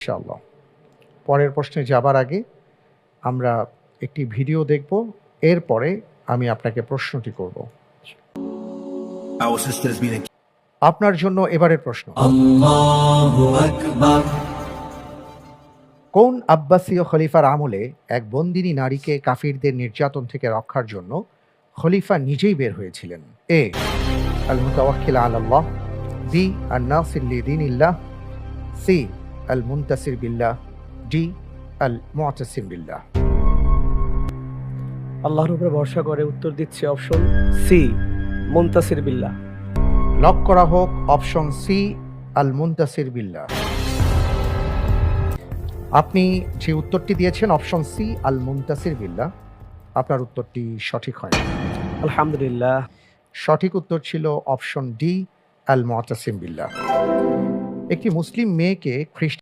ইনশাআল্লাহ। পরের প্রশ্নে যাবার আগে আমরা একটি ভিডিও দেখব। এরপরে আমি আপনাকে প্রশ্নটি করব। Our sisters being আপনার জন্য এবারের প্রশ্ন। Allahu Akbar. কোন আব্বাসীয় খলিফার আমলে এক বন্দিনী নারীকে কাফিরদের নির্যাতন থেকে রক্ষার জন্য খলিফা নিজেই বের হয়েছিলেন? এ আল মুতাওয়াক্কিল আলাল্লাহ, বি আন নাসির লিদিনিল্লাহ, সি আল মুনতাসির বিল্লাহ, ডি আল মুতাসিম বিল্লাহ। আল্লাহর উপরে ভরসা করে উত্তর দিচ্ছে অপশন সি, মুনতাসির বিল্লাহ। লক করা হোক অপশন সি, আল মুনতাসির বিল্লাহ। আপনি যে উত্তরটি দিয়েছেন অপশন সি, আল মুনতাসির বিল্লাহ, আপনার উত্তরটি সঠিক হয়নি। আলহামদুলিল্লাহ। সঠিক উত্তর ছিল অপশন ডি, আল মুতাসিম বিল্লাহ। একটি মুসলিম মেয়েকে খ্রিস্ট